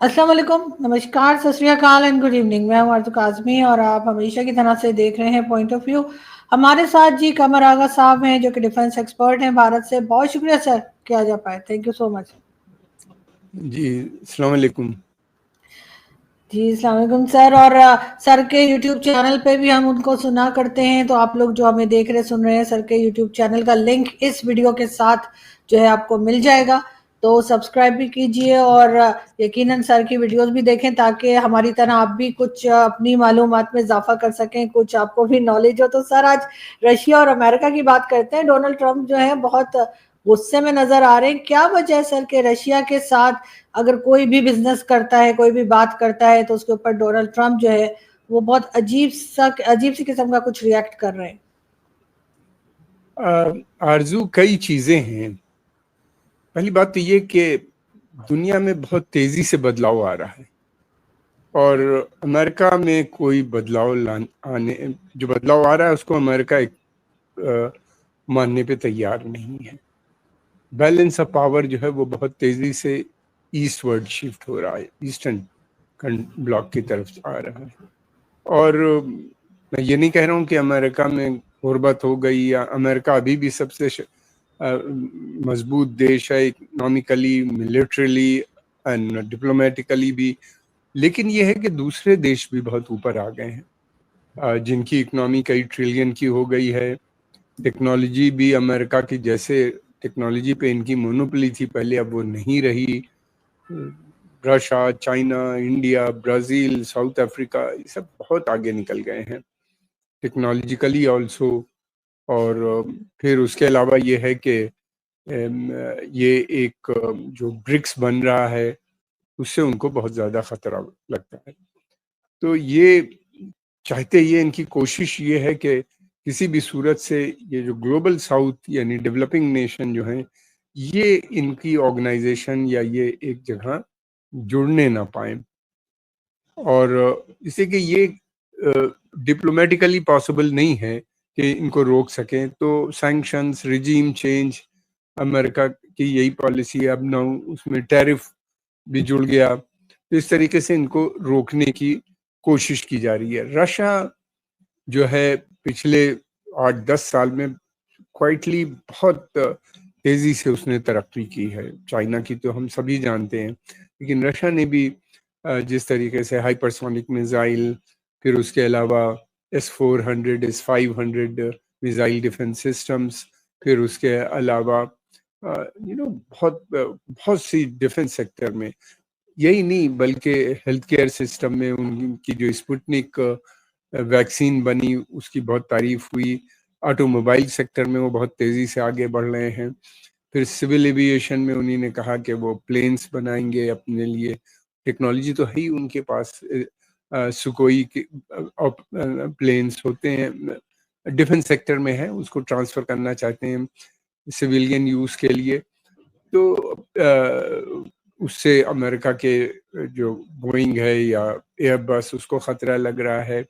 अस्सलाम वालेकुम, नमस्कार, सत श्री अकाल एंड गुड इवनिंग। मैं हूं आरज़ू काज़मी और आप हमेशा की तरह से देख रहे हैं पॉइंट ऑफ व्यू। हमारे साथ जी कमर आगा साहब हैं जो कि डिफेंस एक्सपर्ट हैं भारत से। बहुत शुक्रिया सर कि आ जा पाए, थैंक यू सो मच। जी अस्सलाम वालेकुम। जी अस्सलाम वालेकुम सर। और सर के यूट्यूब चैनल पे भी हम उनको सुना करते हैं, तो आप लोग जो हमें देख रहे सुन रहे हैं, सर के यूट्यूब चैनल का लिंक इस वीडियो के साथ जो है आपको मिल जाएगा, तो सब्सक्राइब भी कीजिए और यकीनन सर की वीडियोस भी देखें ताकि हमारी तरह आप भी कुछ अपनी मालूमात में इजाफा कर सकें, कुछ आपको भी नॉलेज हो। तो सर आज रशिया और अमेरिका की बात करते हैं। डोनाल्ड ट्रंप जो है बहुत गुस्से में नजर आ रहे हैं। क्या वजह है सर के रशिया के साथ अगर कोई भी बिजनेस करता है, कोई भी बात करता है, तो उसके ऊपर डोनाल्ड ट्रंप जो है वो बहुत अजीब सी किस्म का कुछ रिएक्ट कर रहे हैं? आरजू कई चीजें हैं। पहली बात तो ये कि दुनिया में बहुत तेजी से बदलाव आ रहा है और अमेरिका में कोई बदलाव आने जो बदलाव आ रहा है उसको अमेरिका मानने पे तैयार नहीं है। बैलेंस ऑफ पावर जो है वो बहुत तेजी से ईस्टवर्ड शिफ्ट हो रहा है, ईस्टर्न ब्लॉक की तरफ आ रहा है। और मैं ये नहीं कह रहा हूँ कि अमेरिका में गुर्बत हो गई या अमेरिका अभी भी सबसे मजबूत देश है, इकोनॉमिकली, मिलिट्रली एंड डिप्लोमेटिकली भी। लेकिन ये है कि दूसरे देश भी बहुत ऊपर आ गए हैं, जिनकी इकोनॉमी कई ट्रिलियन की हो गई है। टेक्नोलॉजी भी अमेरिका की, जैसे टेक्नोलॉजी पे इनकी मोनोपोली थी पहले, अब वो नहीं रही। Russia, China, India, Brazil, south Africa, ये सब बहुत आगे निकल गए हैं टेक्नोलॉजिकली ऑल्सो। और फिर उसके अलावा ये है कि ये एक जो ब्रिक्स बन रहा है उससे उनको बहुत ज़्यादा ख़तरा लगता है। तो ये चाहते, ये इनकी कोशिश ये है कि किसी भी सूरत से ये जो ग्लोबल साउथ यानी डेवलपिंग नेशन जो हैं, ये इनकी ऑर्गेनाइजेशन या ये एक जगह जुड़ने ना पाए। और इसे कि ये डिप्लोमेटिकली पॉसिबल नहीं है कि इनको रोक सकें, तो सैंक्शंस, रिजीम चेंज, अमेरिका की यही पॉलिसी है। अब ना उसमें टैरिफ भी जुड़ गया, तो इस तरीके से इनको रोकने की कोशिश की जा रही है। रशिया जो है पिछले 8-10 साल में क्वाइटली बहुत तेजी से उसने तरक्की की है। चाइना की तो हम सभी जानते हैं, लेकिन रशिया ने भी जिस तरीके से हाइपरसोनिक मिसाइल, फिर उसके अलावा S-400, S-500 missile defence systems, फिर उसके अलावा बहुत सी डिफेंस सेक्टर में, यही नहीं बल्कि हेल्थ केयर सिस्टम में उनकी जो स्पुतनिक वैक्सीन बनी उसकी बहुत तारीफ हुई। ऑटोमोबाइल सेक्टर में वो बहुत तेज़ी से आगे बढ़ रहे हैं। फिर सिविल एविएशन में उन्हीं ने कहा कि वो प्लेन्स बनाएंगे अपने लिए। टेक्नोलॉजी तो है ही उनके पास, सुकोई के प्लेन्स होते हैं, डिफेंस सेक्टर में है, उसको ट्रांसफ़र करना चाहते हैं सिविलियन यूज़ के लिए। तो उससे अमेरिका के जो बोइंग है या एयरबस, उसको ख़तरा लग रहा है।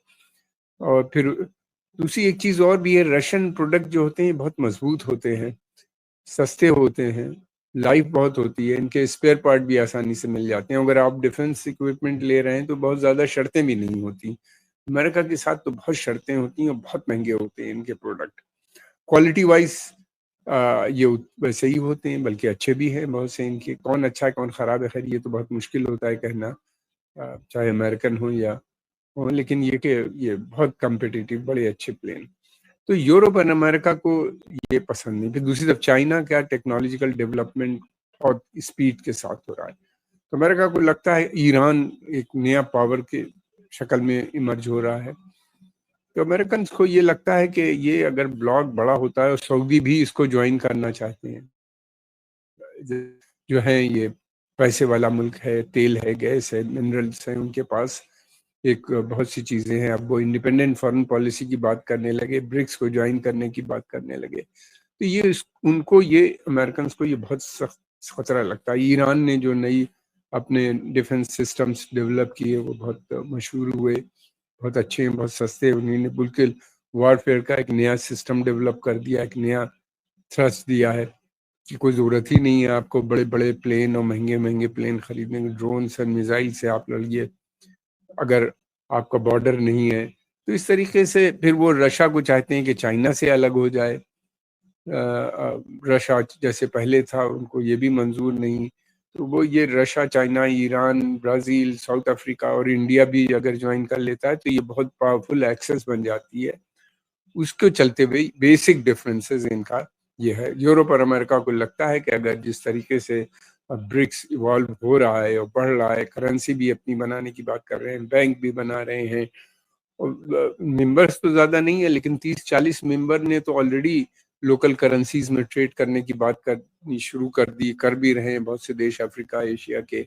और फिर दूसरी एक चीज़ और भी है, रशियन प्रोडक्ट जो होते हैं बहुत मजबूत होते हैं, सस्ते होते हैं, लाइफ बहुत होती है, इनके स्पेयर पार्ट भी आसानी से मिल जाते हैं। अगर आप डिफेंस इक्विपमेंट ले रहे हैं तो बहुत ज़्यादा शर्तें भी नहीं होती। अमेरिका के साथ तो बहुत शर्तें होती हैं और बहुत महंगे होते हैं इनके प्रोडक्ट। क्वालिटी वाइज ये वैसे ही होते हैं, बल्कि अच्छे भी हैं बहुत से इनके। कौन अच्छा है कौन ख़राब है, खैर ये तो बहुत मुश्किल होता है कहना, चाहे अमेरिकन हो या हो, लेकिन ये कि ये बहुत कम्पिटिटिव, बड़े अच्छे प्लेन। तो यूरोप और अमेरिका को ये पसंद नहीं। फिर दूसरी तरफ चाइना का टेक्नोलॉजिकल डेवलपमेंट बहुत स्पीड के साथ हो रहा है, तो अमेरिका को लगता है ईरान एक नया पावर के शक्ल में इमर्ज हो रहा है। तो अमेरिकन को ये लगता है कि ये अगर ब्लॉक बड़ा होता है और सऊदी भी इसको ज्वाइन करना चाहते हैं, जो है ये पैसे वाला मुल्क है, तेल है, गैस है, मिनरल्स हैं उनके पास, एक बहुत सी चीज़ें हैं। अब वो इंडिपेंडेंट फॉरेन पॉलिसी की बात करने लगे, ब्रिक्स को ज्वाइन करने की बात करने लगे, तो ये उनको, ये अमेरिकन को ये बहुत सख्त खतरा लगता है। ईरान ने जो नई अपने डिफेंस सिस्टम्स डेवलप किए वो बहुत मशहूर हुए, बहुत अच्छे हैं, बहुत सस्ते हैं। उन्होंने बिल्कुल वॉरफेयर का एक नया सिस्टम डेवलप कर दिया, एक नया थ्रस्ट दिया है। कि कोई ज़रूरत ही नहीं है आपको बड़े बड़े प्लेन और महंगे महंगे प्लेन खरीदने के, ड्रोन से मिसाइल से आप लड़िए अगर आपका बॉर्डर नहीं है। तो इस तरीके से फिर वो रशिया को चाहते हैं कि चाइना से अलग हो जाए। रशिया जैसे पहले था उनको ये भी मंजूर नहीं, तो वो ये Russia, China, Iran, Brazil, south Africa और इंडिया भी अगर ज्वाइन कर लेता है तो ये बहुत पावरफुल एक्सेस बन जाती है। उसको चलते हुए बेसिक डिफरेंसेस इनका ये है। यूरोप और अमेरिका को लगता है कि अगर जिस तरीके से ब्रिक्स इवॉल्व हो रहा है और बढ़ रहा है, करेंसी भी अपनी बनाने की बात कर रहे हैं, बैंक भी बना रहे हैं, और मेंबर्स तो ज़्यादा नहीं है लेकिन 30-40 मेंबर ने तो ऑलरेडी लोकल करेंसीज में ट्रेड करने की बात करनी शुरू कर दी, कर भी रहे हैं बहुत से देश अफ्रीका, एशिया के।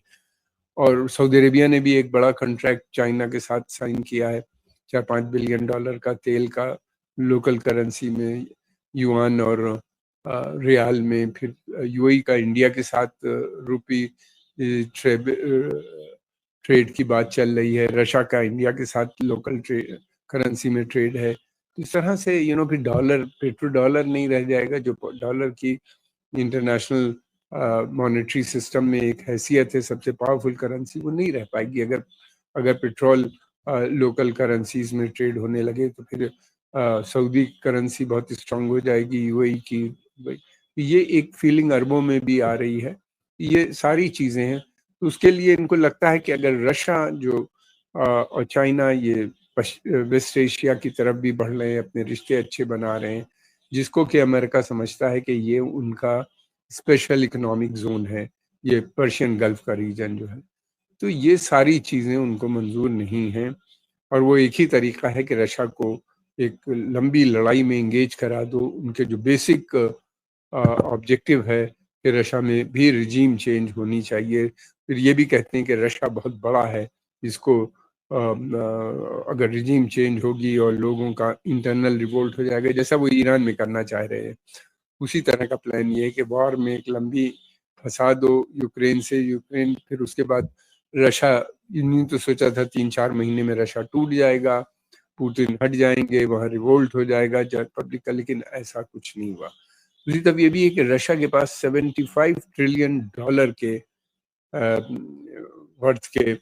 और सऊदी अरेबिया ने भी एक बड़ा कॉन्ट्रैक्ट चाइना के साथ साइन किया है, $4-5 बिलियन का तेल का लोकल करेंसी में, युआन और रियाल में। फिर यूएई का इंडिया के साथ रुपी ट्रेड की बात चल रही है, रशिया का इंडिया के साथ लोकल करेंसी में ट्रेड है। तो इस तरह से फिर डॉलर, पेट्रो डॉलर नहीं रह जाएगा, जो डॉलर की इंटरनेशनल मॉनेटरी सिस्टम में एक हैसियत है सबसे पावरफुल करेंसी, वो नहीं रह पाएगी। अगर पेट्रोल लोकल करेंसीज में ट्रेड होने लगे तो फिर सऊदी करेंसी बहुत स्ट्रांग हो जाएगी, यूएई की। ये एक फीलिंग अरबों में भी आ रही है। ये सारी चीज़ें हैं, तो उसके लिए इनको लगता है कि अगर रशिया जो और चाइना ये वेस्ट एशिया की तरफ भी बढ़ रहे हैं, अपने रिश्ते अच्छे बना रहे हैं, जिसको कि अमेरिका समझता है कि ये उनका स्पेशल इकोनॉमिक जोन है, ये पर्शियन गल्फ का रीजन जो है, तो ये सारी चीज़ें उनको मंजूर नहीं हैं। और वो एक ही तरीका है कि रशिया को एक लंबी लड़ाई में इंगेज करा दो। उनके जो बेसिक ऑब्जेक्टिव है कि रशिया में भी रिजीम चेंज होनी चाहिए। फिर ये भी कहते हैं कि रशिया बहुत बड़ा है, इसको अगर रिजीम चेंज होगी और लोगों का इंटरनल रिवोल्ट हो जाएगा, जैसा वो ईरान में करना चाह रहे हैं, उसी तरह का प्लान ये है कि वॉर में एक लंबी फंसा दो यूक्रेन से। यूक्रेन फिर उसके बाद रशिया, यूं तो सोचा था 3-4 महीने में रशिया टूट जाएगा, पुतिन हट जाएंगे, वहाँ रिवोल्ट हो जाएगा पब्लिक का, लेकिन ऐसा कुछ नहीं हुआ। दूसरी तरफ ये भी है कि रशिया के पास $75 ट्रिलियन के वर्थ के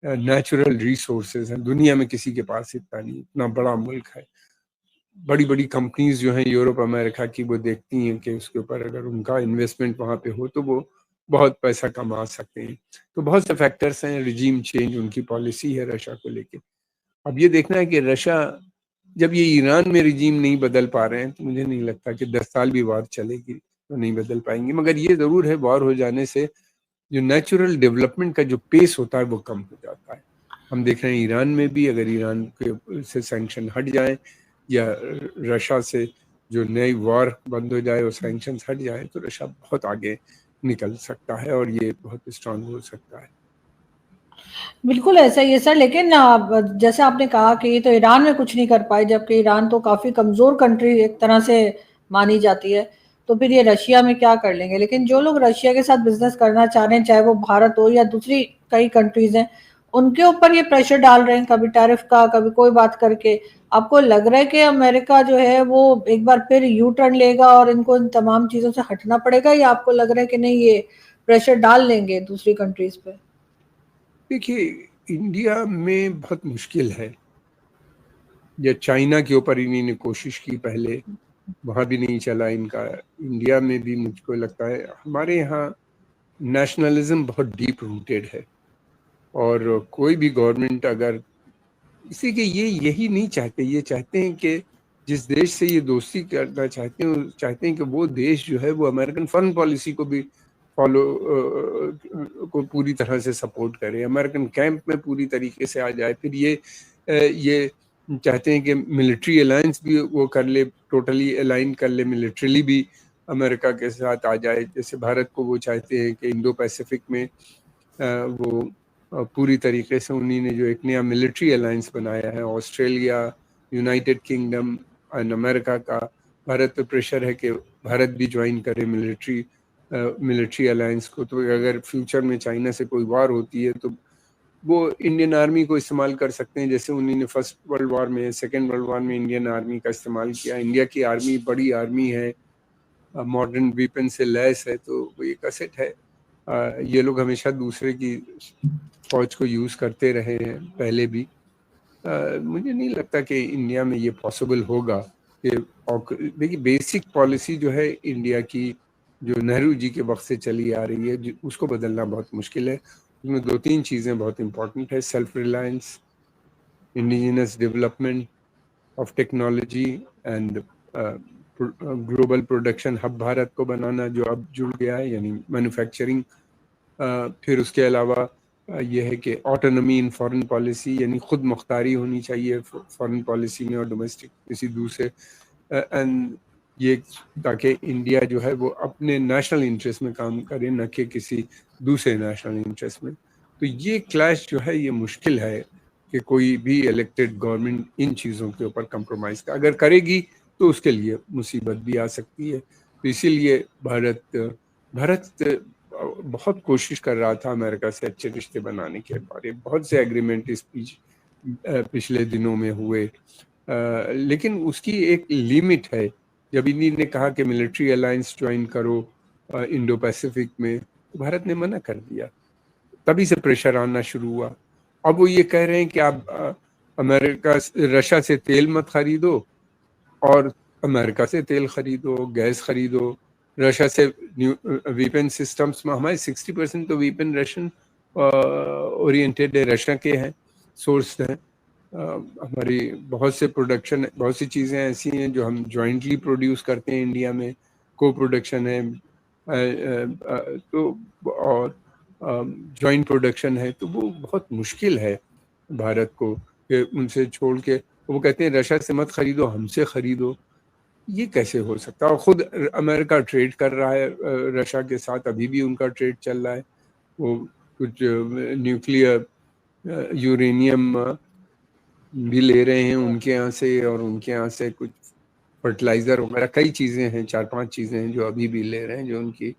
नेचुरल रिसोर्सेज हैं। दुनिया में किसी के पास इतना नहीं, इतना बड़ा मुल्क है। बड़ी बड़ी कंपनीज जो हैं यूरोप अमेरिका की, वो देखती हैं कि उसके ऊपर अगर उनका इन्वेस्टमेंट वहाँ पे हो तो वो बहुत पैसा कमा सकते हैं। तो बहुत से फैक्टर्स हैं, रिजीम चेंज उनकी पॉलिसी है रशिया को लेके। अब ये देखना है कि रशिया, जब ये ईरान में रिजीम नहीं बदल पा रहे हैं, तो मुझे नहीं लगता कि 10 साल भी वॉर चलेगी तो नहीं बदल पाएंगे। मगर ये ज़रूर है, वॉर हो जाने से जो नेचुरल डेवलपमेंट का जो पेस होता है वो कम हो जाता है। हम देख रहे हैं ईरान में भी, अगर ईरान के से सैंक्शन हट जाए या रशिया से जो नई वॉर बंद हो जाए और सैंक्शन हट जाए, तो रशिया बहुत आगे निकल सकता है और ये बहुत स्ट्रांग हो सकता है। बिल्कुल ऐसा ही है सर, लेकिन जैसे आपने कहा कि तो ईरान में कुछ नहीं कर पाए, जबकि ईरान तो काफ़ी कमज़ोर कंट्री एक तरह से मानी जाती है, तो फिर ये रशिया में क्या कर लेंगे। लेकिन जो लोग रशिया के साथ बिजनेस करना चाह रहे हैं, चाहे वो भारत हो या दूसरी कई कंट्रीज हैं, उनके ऊपर ये प्रेशर डाल रहे हैं, कभी टैरिफ का, कभी कोई बात करके। आपको लग रहा है कि अमेरिका जो है वो एक बार फिर यू टर्न लेगा और इनको इन तमाम चीज़ों से हटना पड़ेगा, या आपको लग रहा है कि नहीं, ये प्रेशर डाल लेंगे दूसरी कंट्रीज पे? देखिए, इंडिया में बहुत मुश्किल है, या चाइना के ऊपर इन्होंने कोशिश की पहले, वहाँ भी नहीं चला इनका। इंडिया में भी मुझको लगता है हमारे यहाँ नेशनलिज्म बहुत डीप रूटेड है, और कोई भी गवर्नमेंट अगर इसी के ये यही नहीं चाहते, ये चाहते हैं कि जिस देश से ये दोस्ती करना चाहते हैं कि वो देश जो है वो अमेरिकन फॉरेन पॉलिसी को भी फॉलो को पूरी तरह से सपोर्ट करे, अमेरिकन कैंप में पूरी तरीके से आ जाए। फिर ये चाहते हैं कि मिलिट्री अलायंस भी वो कर ले, टोटली अलाइन कर ले, मिलिट्रीली भी अमेरिका के साथ आ जाए। जैसे भारत को वो चाहते हैं कि इंडो पैसिफिक में वो पूरी तरीके से उन्हीं ने जो एक नया मिलिट्री अलायंस बनाया है, Australia, United kingdom and America का भारत पे प्रेशर है कि भारत भी ज्वाइन करे मिलिट्री अलायंस को। तो अगर फ्यूचर में चाइना से कोई वार होती है तो वो इंडियन आर्मी को इस्तेमाल कर सकते हैं, जैसे उन्होंने फर्स्ट वर्ल्ड वॉर में, सेकेंड वर्ल्ड वॉर में इंडियन आर्मी का इस्तेमाल किया। इंडिया की आर्मी बड़ी आर्मी है, मॉडर्न वेपन से लैस है, तो वो एक असेट है। ये लोग हमेशा दूसरे की फौज को यूज़ करते रहे हैं पहले भी। मुझे नहीं लगता कि इंडिया में ये पॉसिबल होगा कि देखिए बेसिक पॉलिसी जो है इंडिया की, जो नेहरू जी के वक्त से चली आ रही है, उसको बदलना बहुत मुश्किल है। उसमें 2-3 चीज़ें बहुत इंपॉर्टेंट है: self reliance, indigenous development of technology and global production hub Bharat को बनाना, जो अब जुड़ गया है, यानी मैन्युफैक्चरिंग। फिर उसके अलावा यह है कि ऑटोनॉमी इन फॉरेन पॉलिसी, यानी खुद मुख्तारी होनी चाहिए फॉरेन पॉलिसी में और डोमेस्टिक किसी दूसरे, एंड ये ताकि इंडिया जो है वो अपने नेशनल इंटरेस्ट में काम करे, न कि किसी दूसरे नेशनल इंटरेस्ट में। तो ये क्लैश जो है ये मुश्किल है कि कोई भी इलेक्टेड गवर्नमेंट इन चीज़ों के ऊपर कंप्रोमाइज़ का अगर करेगी तो उसके लिए मुसीबत भी आ सकती है। तो इसीलिए भारत बहुत कोशिश कर रहा था अमेरिका से अच्छे रिश्ते बनाने के बारे में। बहुत से एग्रीमेंट इस पिछले दिनों में हुए, लेकिन उसकी एक लिमिट है। जब इंडिया ने कहा कि मिलिट्री अलायंस ज्वाइन करो इंडो पैसिफिक में, तो भारत ने मना कर दिया। तभी से प्रेशर आना शुरू हुआ। अब वो ये कह रहे हैं कि आप अमेरिका रशिया से तेल मत खरीदो, और अमेरिका से तेल खरीदो, गैस खरीदो। रशिया से वेपन सिस्टम्स में हमारे 60% तो वेपन रशियन ओरिएंटेड है, रशिया के हैं, सोर्स हैं। हमारी बहुत से प्रोडक्शन, बहुत सी चीज़ें ऐसी हैं जो हम जॉइंटली प्रोड्यूस करते हैं इंडिया में, को प्रोडक्शन है, तो और जॉइंट प्रोडक्शन है। तो वो बहुत मुश्किल है भारत को कि उनसे छोड़ के, वो कहते हैं रशिया से मत खरीदो, हमसे खरीदो। ये कैसे हो सकता है? और खुद अमेरिका ट्रेड कर रहा है रशिया के साथ, अभी भी उनका ट्रेड चल रहा है। वो कुछ न्यूक्लियर यूरेनियम भी ले रहे हैं उनके यहाँ से, और उनके यहाँ से कुछ फर्टिलाइजर वगैरह, कई चीज़ें हैं, 4-5 चीज़ें हैं जो अभी भी ले रहे हैं, जो उनकी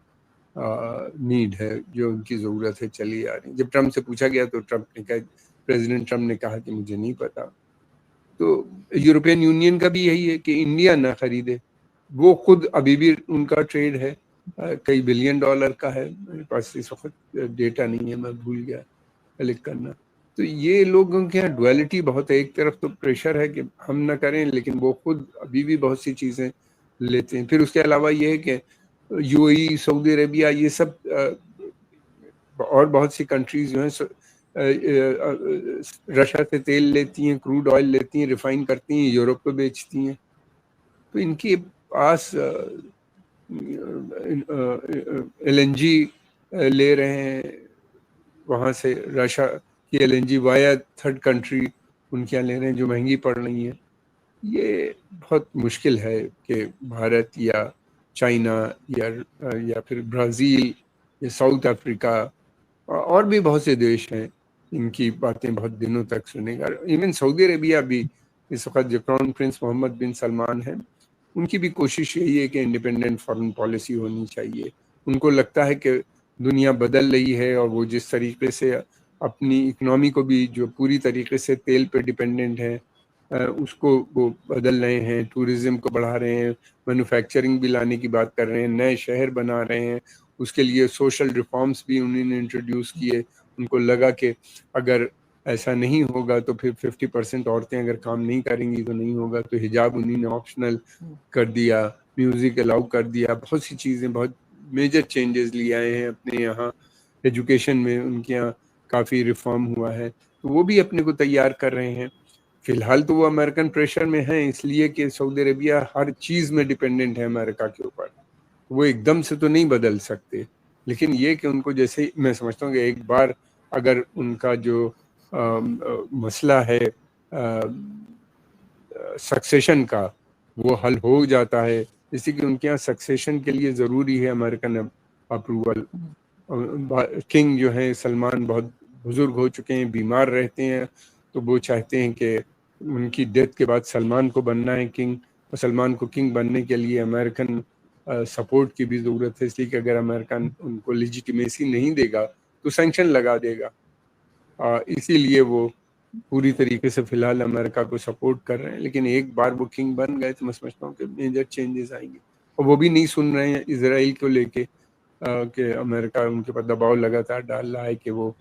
नीड है, जो उनकी ज़रूरत है, चली आ रही। जब ट्रम्प से पूछा गया तो प्रेसिडेंट ट्रम्प ने कहा कि मुझे नहीं पता। तो यूरोपियन यूनियन का भी यही है कि इंडिया ना खरीदे। वो खुद अभी भी उनका ट्रेड है कई बिलियन डॉलर का है। मेरे पास इस वक्त डेटा नहीं है, मैं भूल गया कलेक्ट करना। तो ये लोगों के यहाँ डुअलिटी बहुत है। एक तरफ तो प्रेशर है कि हम ना करें, लेकिन वो खुद अभी भी बहुत सी चीज़ें लेते हैं। फिर उसके अलावा ये है कि यूएई, सऊदी अरेबिया, ये सब और बहुत सी कंट्रीज जो हैं रशिया से तेल लेती हैं, क्रूड ऑयल लेती हैं, रिफाइन करती हैं, यूरोप को बेचती हैं। तो इनके पास एलएनजी ले रहे हैं वहाँ से, रशिया की एलएनजी वाया थर्ड कंट्री उनके यहाँ ले रहे हैं, जो महंगी पड़ रही है। ये बहुत मुश्किल है कि भारत या चाइना या फिर ब्राज़ील या साउथ अफ्रीका और भी बहुत से देश हैं, इनकी बातें बहुत दिनों तक सुनेगा। इवन सऊदी अरेबिया भी इस वक्त, जो क्राउन प्रिंस मोहम्मद बिन सलमान है, उनकी भी कोशिश यही है कि इंडिपेंडेंट फॉरेन पॉलिसी होनी चाहिए। उनको लगता है कि दुनिया बदल रही है, और वो जिस तरीके से अपनी इकनॉमी को भी, जो पूरी तरीके से तेल पे डिपेंडेंट है, उसको वो बदल रहे हैं, टूरिज्म को बढ़ा रहे हैं, मैन्युफैक्चरिंग भी लाने की बात कर रहे हैं, नए शहर बना रहे हैं। उसके लिए सोशल रिफॉर्म्स भी उन्होंने इंट्रोड्यूस किए। उनको लगा कि अगर ऐसा नहीं होगा तो फिर 50% औरतें अगर काम नहीं करेंगी तो नहीं होगा। तो हिजाब उन्होंने ऑप्शनल कर दिया, म्यूज़िक अलाउ कर दिया, बहुत सी चीज़ें, बहुत मेजर चेंजेस लिए आए हैं अपने यहाँ। एजुकेशन में उनके यहाँ काफ़ी रिफॉर्म हुआ है, तो वो भी अपने को तैयार कर रहे हैं। फिलहाल तो वो अमेरिकन प्रेशर में है, इसलिए कि सऊदी अरेबिया हर चीज़ में डिपेंडेंट है अमेरिका के ऊपर। वो एकदम से तो नहीं बदल सकते, लेकिन ये कि उनको, जैसे मैं समझता हूँ कि एक बार अगर उनका जो मसला है सक्सेशन का, वो हल हो जाता है, जैसे कि उनके यहाँ सक्सेशन के लिए ज़रूरी है अमेरिकन अप्रूवल। किंग जो है सलमान बहुत बुजुर्ग हो चुके हैं, बीमार रहते हैं, तो वो चाहते हैं कि उनकी डेथ के बाद सलमान को बनना है किंग, और सलमान को किंग बनने के लिए अमेरिकन सपोर्ट की भी ज़रूरत है। इसलिए कि अगर अमेरिकन उनको लेजिटिमेसी नहीं देगा तो सैंक्शन लगा देगा। इसीलिए वो पूरी तरीके से फिलहाल अमेरिका को सपोर्ट कर रहे हैं। लेकिन एक बार वो किंग बन गए तो मैं समझता हूँ कि मेजर चेंजेस आएंगे। और वो भी नहीं सुन रहे हैं इजराइल को लेके कि अमेरिका उनके पर दबाव लगातार डाल रहा है कि वो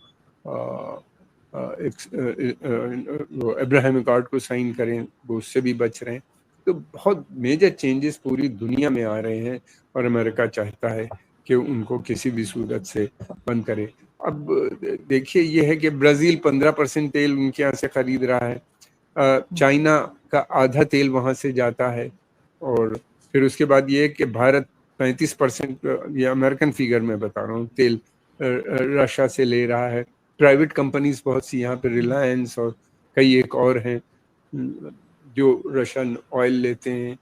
अब्राहम अकॉर्ड को साइन करें, वो उससे भी बच रहे हैं। तो बहुत मेजर चेंजेस पूरी दुनिया में आ रहे हैं और अमेरिका चाहता है कि उनको किसी भी सूरत से बंद करे। अब देखिए ये है कि ब्राज़ील 15% तेल उनके यहाँ से खरीद रहा है, चाइना का आधा तेल वहाँ से जाता है, और फिर उसके बाद ये है कि भारत 35%, ये अमेरिकन फिगर में बता रहा हूँ, तेल रशिया से ले रहा है। प्राइवेट कंपनीज बहुत सी यहाँ पे, रिलायंस और कई एक और हैं जो रशियन ऑयल लेते हैं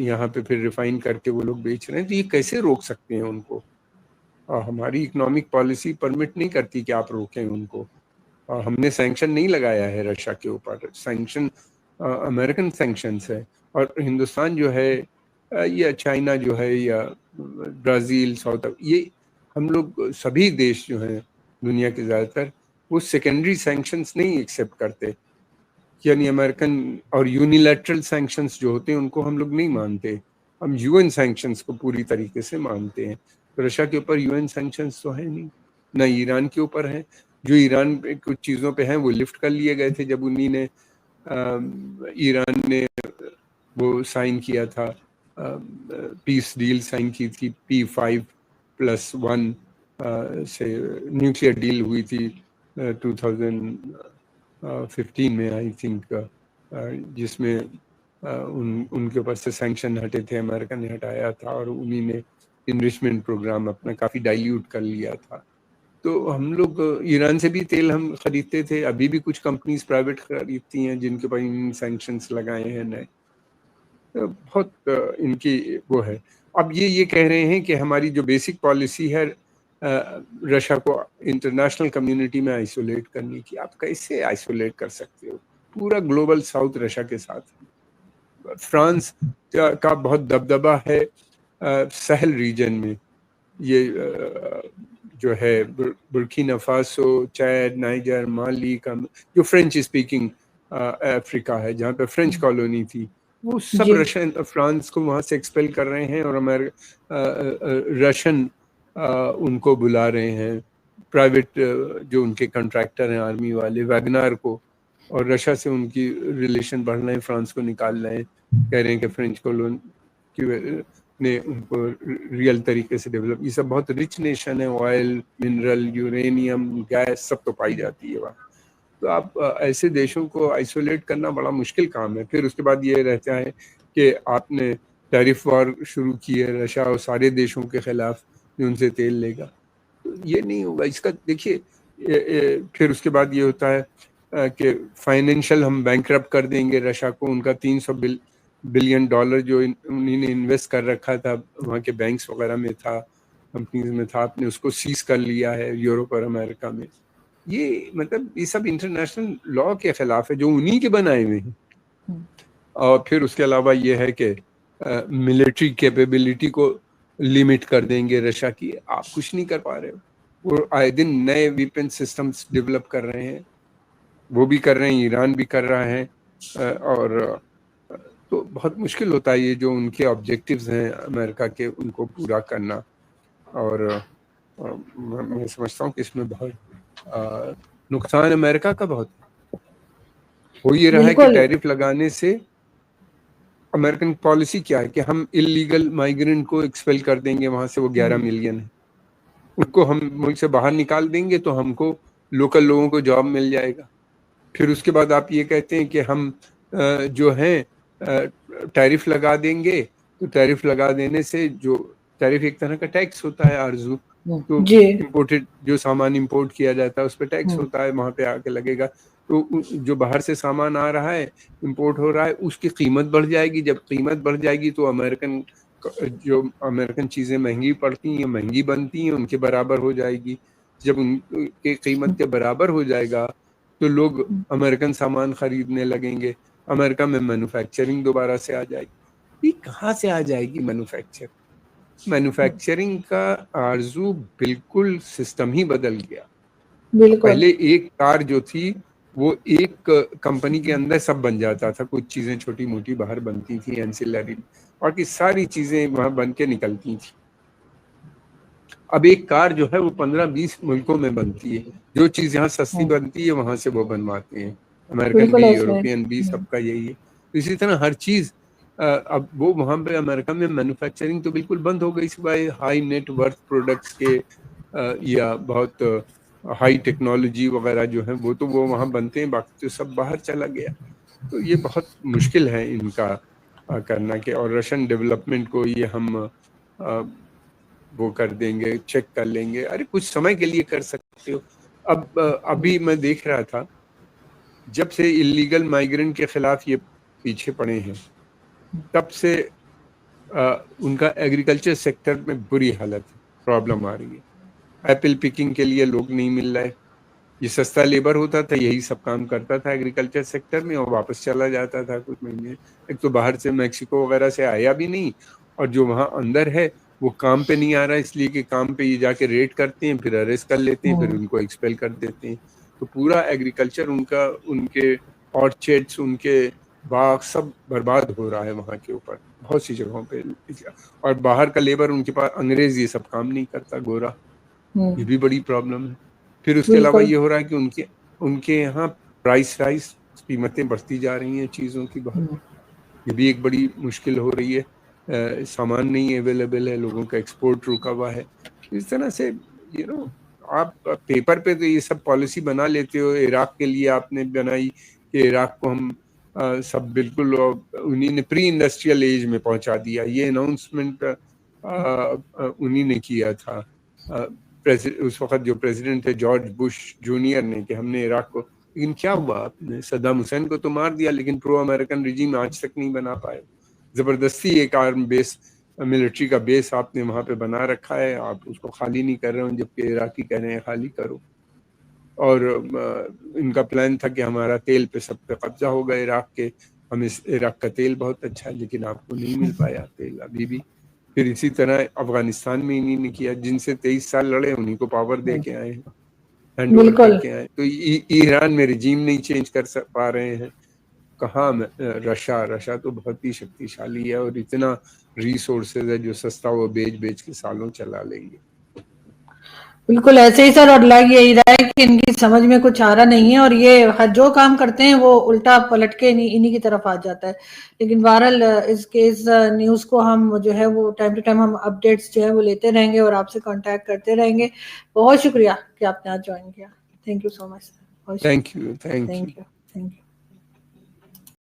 यहाँ पे, फिर रिफाइन करके वो लोग बेच रहे हैं। तो ये कैसे रोक सकते हैं उनको? हमारी इकोनॉमिक पॉलिसी परमिट नहीं करती कि आप रोकें उनको। हमने सैंक्शन नहीं लगाया है रशिया के ऊपर, सैंक्शन अमेरिकन सैंक्शंस है। और हिंदुस्तान जो है या चाइना जो है या ब्राज़ील, साउथ, ये हम लोग सभी देश जो हैं दुनिया के ज़्यादातर, वो सेकेंडरी सैंक्शंस नहीं एक्सेप्ट करते। यानी अमेरिकन और यूनिलैटरल सैंक्शंस जो होते हैं उनको हम लोग नहीं मानते, हम यूएन सैंक्शंस को पूरी तरीके से मानते हैं। तो रशिया के ऊपर यूएन सैंक्शंस तो है नहीं, ना ईरान के ऊपर है। जो ईरान पे कुछ चीज़ों पे हैं वो लिफ्ट कर लिए गए थे जब उन्हीं ने ईरान ने वो साइन किया था, पीस डील साइन की थी, P5+1 से न्यूक्लियर डील हुई थी 2015 में आई थिंक, जिसमें उनके ऊपर से सैंक्शन हटे थे, अमेरिका ने हटाया था, और उन्हीं ने इनरिचमेंट प्रोग्राम अपना काफ़ी डाइल्यूट कर लिया था। तो हम लोग ईरान से भी तेल हम खरीदते थे, अभी भी कुछ कंपनीज प्राइवेट खरीदती हैं जिनके ऊपर इन सैंक्शंस लगाए हैं नए। तो बहुत इनकी वो है। अब ये कह रहे हैं कि हमारी जो बेसिक पॉलिसी है रशिया को इंटरनेशनल कम्युनिटी में आइसोलेट करने की। आप कैसे आइसोलेट कर सकते हो? पूरा ग्लोबल साउथ रशिया के साथ। फ्रांस का बहुत दबदबा है सहल रीजन में, ये जो है बुर्किना फासो, चैड, नाइजर, माली का जो फ्रेंच स्पीकिंग अफ्रीका है, जहाँ पे फ्रेंच कॉलोनी थी, वो सब रशियन, फ्रांस को वहाँ से एक्सपेल कर रहे हैं, और रशियन उनको बुला रहे हैं, प्राइवेट जो उनके कॉन्ट्रैक्टर हैं आर्मी वाले, वैगनार को, और रशिया से उनकी रिलेशन बढ़ रहे हैं, फ्रांस को निकाल रहे हैं, कह रहे हैं कि फ्रेंच कॉलोनी की ने उनको रियल तरीके से डेवलप। ये सब बहुत रिच नेशन है, ऑयल, मिनरल, यूरेनियम, गैस सब तो पाई जाती है वहाँ। तो आप ऐसे देशों को आइसोलेट करना बड़ा मुश्किल काम है। फिर उसके बाद ये रहता है कि आपने टैरिफ वॉर शुरू की है रशिया और सारे देशों के खिलाफ जो उनसे तेल लेगा, तो ये नहीं होगा। इसका देखिए फिर उसके बाद ये होता है कि फाइनेंशियल हम बैंकरप्ट कर देंगे रशिया को। उनका $300 बिलियन जो उन्होंने इन्वेस्ट कर रखा था वहाँ के बैंक्स वगैरह में था, कंपनीज में था, आपने उसको सीज कर लिया है यूरोप और अमेरिका में। ये मतलब ये सब इंटरनेशनल लॉ के खिलाफ है जो उन्हीं के बनाए हुए हैं। और फिर उसके अलावा ये है कि मिलिट्री कैपेबिलिटी को लिमिट कर देंगे रशिया की। आप कुछ नहीं कर पा रहे हो। वो आए दिन नए वेपन सिस्टम्स डेवलप कर रहे हैं, वो भी कर रहे हैं, ईरान भी कर रहा है, और तो बहुत मुश्किल होता है ये जो उनके ऑब्जेक्टिव्स हैं अमेरिका के, उनको पूरा करना। और मैं समझता हूँ कि इसमें बहुत नुकसान अमेरिका का बहुत हो ये रहा है कि टैरिफ लगाने से अमेरिकन पॉलिसी क्या है कि हम इलीगल माइग्रेंट को एक्सपेल कर देंगे वहां से, वो 11 मिलियन है, उनको हम मुल्क से बाहर निकाल देंगे तो हमको लोकल लोगों को जॉब मिल जाएगा। फिर उसके बाद आप ये कहते हैं कि हम जो है टैरिफ लगा देंगे, तो टैरिफ लगा देने से जो टैरिफ एक तरह का टैक्स होता है आरजू, तो इम्पोर्टेड जो सामान इंपोर्ट किया जाता है उस पर टैक्स होता है, वहां पे आके लगेगा। तो जो बाहर से सामान आ रहा है, इंपोर्ट हो रहा है, उसकी कीमत बढ़ जाएगी। जब कीमत बढ़ जाएगी तो अमेरिकन चीज़ें महंगी पड़ती हैं, महंगी बनती हैं, उनके बराबर हो जाएगी। जब उनके कीमत के बराबर हो जाएगा तो लोग अमेरिकन सामान खरीदने लगेंगे, अमेरिका में मैन्युफैक्चरिंग दोबारा से आ जाएगी। ये कहाँ से आ जाएगी मैन्युफैक्चरिंग का आरजू बिल्कुल सिस्टम ही बदल गया। पहले एक कार जो थी वो एक कंपनी के अंदर सब बन जाता था, कुछ चीजें छोटी मोटी बाहर बनती थी एंसिलरी, बाकी सारी चीजें वहां बन के निकलती थी। अब एक कार जो है वो 15-20 मुल्कों में बनती है, जो चीज यहाँ सस्ती बनती है वहां से वो बनवाते हैं, अमेरिकन बिल्कुल भी, ऐसे यूरोपियन भी, सबका यही है। तो इसी तरह हर चीज अब वो वहां पे अमेरिका में मैन्युफैक्चरिंग तो बिल्कुल बंद हो गई, सिवाय हाई नेट वर्थ प्रोडक्ट्स के या बहुत हाई टेक्नोलॉजी वगैरह जो है वो तो वो वहां बनते हैं, बाकी तो सब बाहर चला गया। तो ये बहुत मुश्किल है इनका करना के, और रशियन डेवलपमेंट को ये हम वो कर देंगे, चेक कर लेंगे, अरे कुछ समय के लिए कर सकते हो। अब अभी मैं देख रहा था, जब से इलीगल माइग्रेंट के खिलाफ ये पीछे पड़े हैं, तब से उनका एग्रीकल्चर सेक्टर में बुरी हालत है, प्रॉब्लम आ रही है। एप्पल पिकिंग के लिए लोग नहीं मिल रहे, ये सस्ता लेबर होता था, यही सब काम करता था एग्रीकल्चर सेक्टर में और वापस चला जाता था कुछ महीने। एक तो बाहर से मैक्सिको वगैरह से आया भी नहीं, और जो वहाँ अंदर है वो काम पे नहीं आ रहा, इसलिए कि काम पे ये जाके रेड करते हैं, फिर अरेस्ट कर लेते हैं, फिर उनको एक्सपेल कर देते हैं। तो पूरा एग्रीकल्चर उनका, उनके ऑर्चर्ड्स, उनके बाग सब बर्बाद हो रहा है वहाँ के ऊपर बहुत सी जगहों पे। और बाहर का लेबर उनके पास, अंग्रेज ये सब काम नहीं करता, गोरा, ये भी बड़ी प्रॉब्लम है। फिर उसके अलावा ये हो रहा है कि उनके उनके यहाँ प्राइस राइस, कीमतें बढ़ती जा रही हैं चीज़ों की बहुत, ये भी एक बड़ी मुश्किल हो रही है। सामान नहीं अवेलेबल है, लोगों का एक्सपोर्ट रुका हुआ है। इस तरह से आप पेपर पे तो ये सब पॉलिसी बना लेते हो, इराक के लिए आपने बनाई कि इराक को हम सब बिल्कुल, उन्हीं ने प्री इंडस्ट्रियल एज में पहुंचा दिया, ये अनाउंसमेंट उन्हीं ने किया था, उस वक्त जो प्रेसिडेंट थे जॉर्ज बुश जूनियर ने, कि हमने इराक को, लेकिन क्या हुआ, आपने सद्दाम हुसैन को तो मार दिया, लेकिन प्रो अमेरिकन रिजीम आज तक नहीं बना पाए। जबरदस्ती एक आर्म बेस, मिलिट्री का बेस आपने वहां पे बना रखा है, आप उसको खाली नहीं कर रहे हो, जबकि इराकी कह रहे हैं खाली करो। और इनका प्लान था कि हमारा तेल पे सब पे कब्जा होगा इराक के, हमें इराक का तेल बहुत अच्छा है, लेकिन आपको नहीं मिल पाया तेल अभी भी। फिर इसी तरह अफगानिस्तान में इन्हीं ने किया, जिनसे 23 साल लड़े उन्हीं को पावर दे के आए हैं, हैंड ओवर करके आए। तो ईरान में रिजीम नहीं चेंज कर पा रहे हैं, कहाँ रशा तो बहुत ही शक्तिशाली है, और इतना रिसोर्सेज है जो सस्ता वो बेच के सालों चला लेंगे। बिल्कुल ऐसे ही सर, और लग यही रहा है कि इनकी समझ में कुछ आ रहा नहीं है, और ये जो काम करते हैं वो उल्टा पलट के इन्हीं की तरफ आ जाता है। लेकिन बहरहाल इस न्यूज को हम जो है वो टाइम टू टाइम हम अपडेट्स जो है वो लेते रहेंगे और आपसे कांटेक्ट करते रहेंगे। बहुत शुक्रिया कि आपने आज ज्वाइन किया। Thank you so much. Thank you.